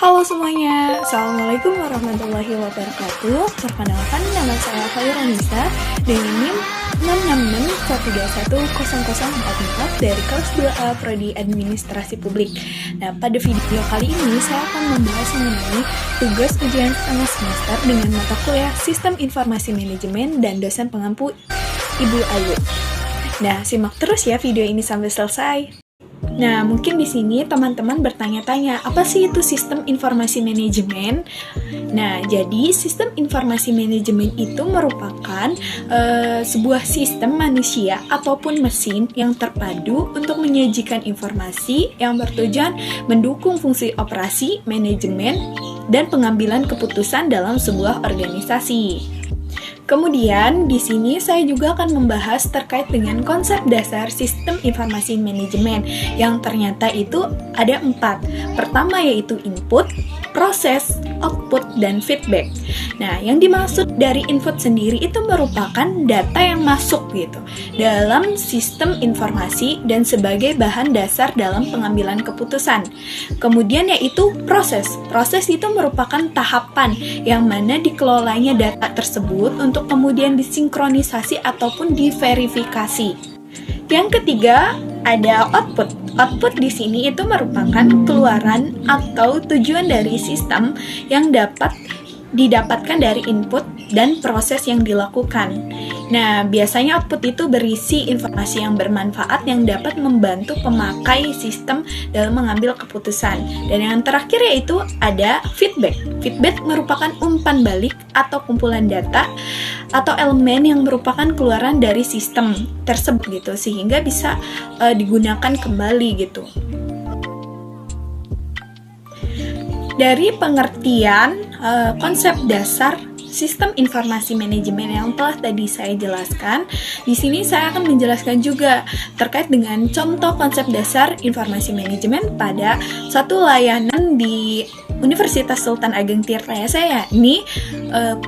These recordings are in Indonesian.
Halo semuanya, Assalamualaikum warahmatullahi wabarakatuh. Perkenalkan, nama saya Khaironisa dengan NIM 666131004 dari kelas 2A Prodi Administrasi Publik. Nah, pada video kali ini saya akan membahas mengenai tugas ujian setengah semester dengan mata kuliah Sistem Informasi Manajemen dan dosen pengampu Ibu Ayu. Nah, simak terus ya video ini sampai selesai. Nah, mungkin di sini teman-teman bertanya-tanya, apa sih itu sistem informasi manajemen? Nah, jadi sistem informasi manajemen itu merupakan sebuah sistem manusia ataupun mesin yang terpadu untuk menyajikan informasi yang bertujuan mendukung fungsi operasi, manajemen, dan pengambilan keputusan dalam sebuah organisasi. Kemudian, di sini saya juga akan membahas terkait dengan konsep dasar sistem informasi manajemen yang ternyata itu ada 4. Pertama yaitu input, proses, output, dan feedback. Nah, yang dimaksud dari input sendiri itu merupakan data yang masuk gitu dalam sistem informasi dan sebagai bahan dasar dalam pengambilan keputusan. Kemudian yaitu proses. Proses itu merupakan tahapan yang mana dikelolanya data tersebut untuk kemudian disinkronisasi ataupun diverifikasi. Yang ketiga, ada output. Output di sini itu merupakan keluaran atau tujuan dari sistem yang dapat didapatkan dari input dan proses yang dilakukan. Nah, biasanya output itu berisi informasi yang bermanfaat yang dapat membantu pemakai sistem dalam mengambil keputusan. Dan yang terakhir yaitu ada feedback. Feedback merupakan umpan balik atau kumpulan data atau elemen yang merupakan keluaran dari sistem tersebut gitu, sehingga bisa digunakan kembali gitu. Dari pengertian konsep dasar sistem informasi manajemen yang telah tadi saya jelaskan, di sini saya akan menjelaskan juga terkait dengan contoh konsep dasar informasi manajemen pada satu layanan di Universitas Sultan Ageng Tirtayasa, yakni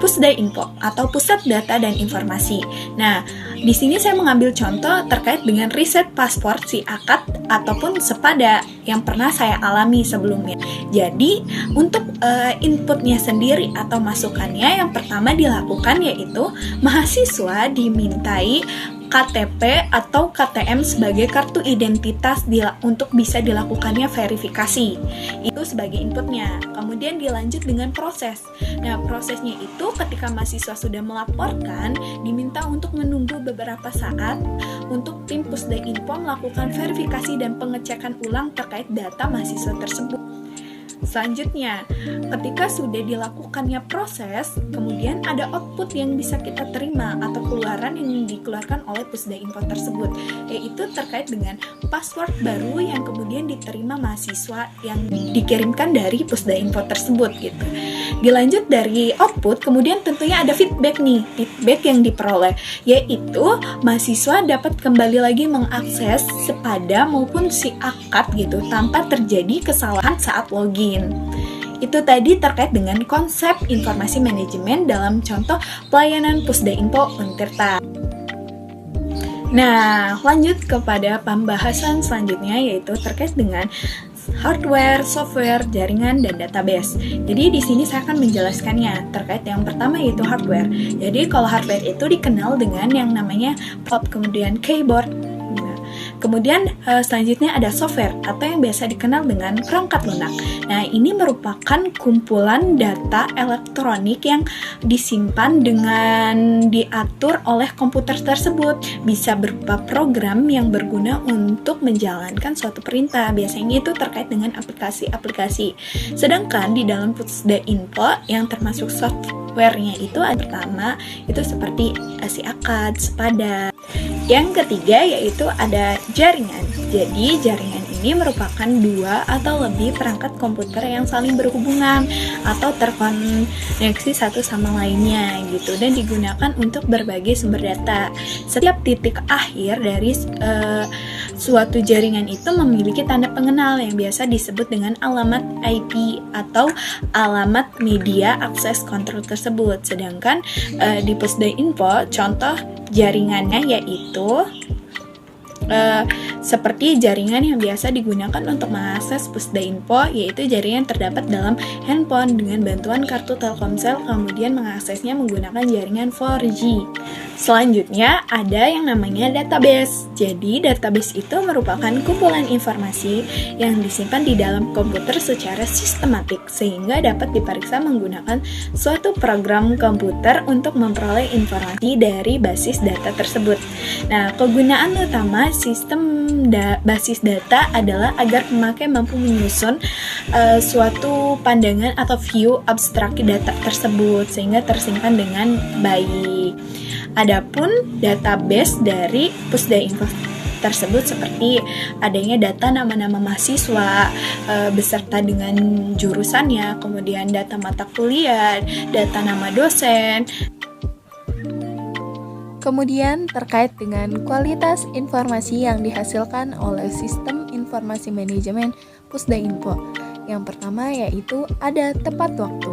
Pusdai-Info atau Pusat Data dan Informasi. Nah, di sini saya mengambil contoh terkait dengan riset paspor si akad ataupun sepada yang pernah saya alami sebelumnya. Jadi, untuk inputnya sendiri atau masukannya yang pertama dilakukan yaitu mahasiswa dimintai KTP atau KTM sebagai kartu identitas untuk bisa dilakukannya verifikasi. Itu sebagai inputnya. Kemudian dilanjut dengan proses. Nah, prosesnya itu ketika mahasiswa sudah melaporkan, diminta untuk menunggu beberapa saat untuk tim Pusdai-Info melakukan verifikasi dan pengecekan ulang terkait data mahasiswa tersebut. Selanjutnya, ketika sudah dilakukannya proses, kemudian ada output yang bisa kita terima atau keluaran yang dikeluarkan oleh Pusdai-Info tersebut, yaitu terkait dengan password baru yang kemudian diterima mahasiswa yang dikirimkan dari Pusdai-Info tersebut gitu. Dilanjut dari output, kemudian tentunya ada feedback nih, feedback yang diperoleh, yaitu mahasiswa dapat kembali lagi mengakses sepada maupun si akad gitu tanpa terjadi kesalahan saat login. Itu tadi terkait dengan konsep informasi manajemen dalam contoh pelayanan Pusdai-Info Untirta. Nah, lanjut kepada pembahasan selanjutnya yaitu terkait dengan hardware, software, jaringan, dan database. Jadi di sini saya akan menjelaskannya terkait yang pertama yaitu hardware. Jadi kalau hardware itu dikenal dengan yang namanya port, kemudian keyboard. Kemudian selanjutnya ada software atau yang biasa dikenal dengan perangkat lunak. Nah, ini merupakan kumpulan data elektronik yang disimpan dengan diatur oleh komputer tersebut. Bisa berupa program yang berguna untuk menjalankan suatu perintah. Biasanya itu terkait dengan aplikasi-aplikasi. Sedangkan di dalam Pusdai-Info yang termasuk software-nya itu ada pertama itu seperti si akad, sepada. Yang ketiga yaitu ada jaringan. Jadi jaringan ini merupakan dua atau lebih perangkat komputer yang saling berhubungan atau terkoneksi satu sama lainnya gitu dan digunakan untuk berbagai sumber data. Setiap titik akhir dari suatu jaringan itu memiliki tanda pengenal yang biasa disebut dengan alamat IP atau alamat media akses kontrol tersebut. Sedangkan di Pusdai-Info contoh jaringannya yaitu seperti jaringan yang biasa digunakan untuk mengakses Pusdainfo, yaitu jaringan yang terdapat dalam handphone dengan bantuan kartu Telkomsel, kemudian mengaksesnya menggunakan jaringan 4G. Selanjutnya ada yang namanya database. Jadi database itu merupakan kumpulan informasi yang disimpan di dalam komputer secara sistematik sehingga dapat diperiksa menggunakan suatu program komputer untuk memperoleh informasi dari basis data tersebut. Nah, kegunaan utama sistem basis data adalah agar pemakai mampu menyusun suatu pandangan atau view abstrak data tersebut sehingga tersimpan dengan baik. Adapun database dari Pusdainfo tersebut seperti adanya data nama-nama mahasiswa beserta dengan jurusannya, kemudian data mata kuliah, data nama dosen. Kemudian terkait dengan kualitas informasi yang dihasilkan oleh sistem informasi manajemen Pusdainfo. Yang pertama yaitu ada tepat waktu.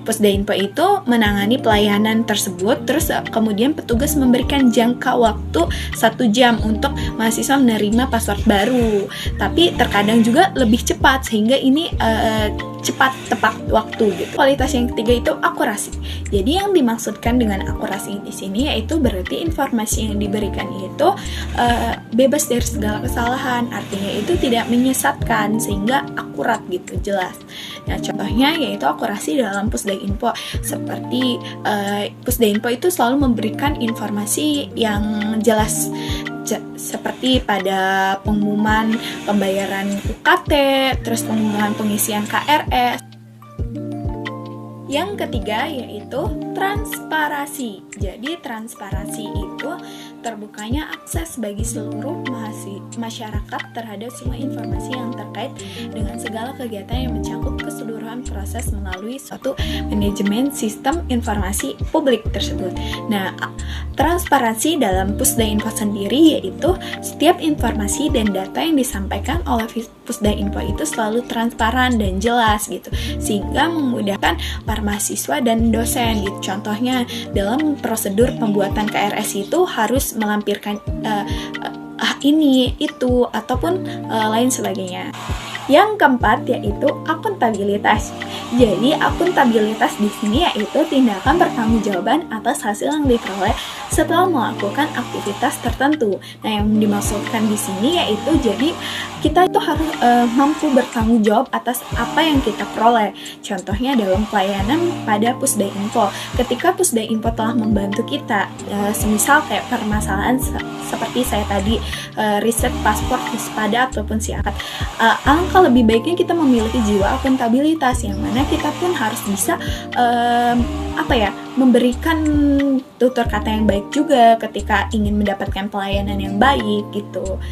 Pusdainfo itu menangani pelayanan tersebut, terus kemudian petugas memberikan jangka waktu 1 jam untuk mahasiswa menerima password baru. Tapi terkadang juga lebih cepat sehingga ini cepat tepat waktu gitu. Kualitas yang ketiga itu akurasi. Jadi yang dimaksudkan dengan akurasi di sini yaitu berarti informasi yang diberikan itu bebas dari segala kesalahan. Artinya itu tidak menyesatkan sehingga akurat gitu, jelas. Nah, contohnya yaitu akurasi dalam Pusdainfo. Seperti Pusdainfo itu selalu memberikan informasi yang jelas, seperti pada pengumuman pembayaran UKT, terus pengumuman pengisian KRS. Yang ketiga yaitu transparansi. Jadi transparansi itu terbukanya akses bagi seluruh masyarakat terhadap semua informasi yang terkait dengan segala kegiatan yang mencakup keseluruhan proses melalui suatu manajemen sistem informasi publik tersebut. Nah, transparansi dalam Pusdainfo sendiri yaitu setiap informasi dan data yang disampaikan oleh Pusdainfo itu selalu transparan dan jelas gitu, sehingga memudahkan para mahasiswa dan dosen gitu. Contohnya dalam prosedur pembuatan KRS itu harus melampirkan ini, itu, ataupun lain sebagainya. Yang keempat yaitu akuntabilitas. Jadi akuntabilitas di sini yaitu tindakan pertanggungjawaban atas hasil yang diperoleh setelah melakukan aktivitas tertentu. Nah, yang dimaksudkan di sini yaitu jadi kita itu harus mampu bertanggung jawab atas apa yang kita peroleh. Contohnya dalam pelayanan pada Pusdainfo. Ketika Pusdainfo telah membantu kita, semisal kayak permasalahan seperti saya tadi riset paspor, Puspada ataupun siakat, alangkah lebih baiknya kita memiliki jiwa akuntabilitas yang mana kita pun harus bisa memberikan tutur kata yang baik juga ketika ingin mendapatkan pelayanan yang baik gitu.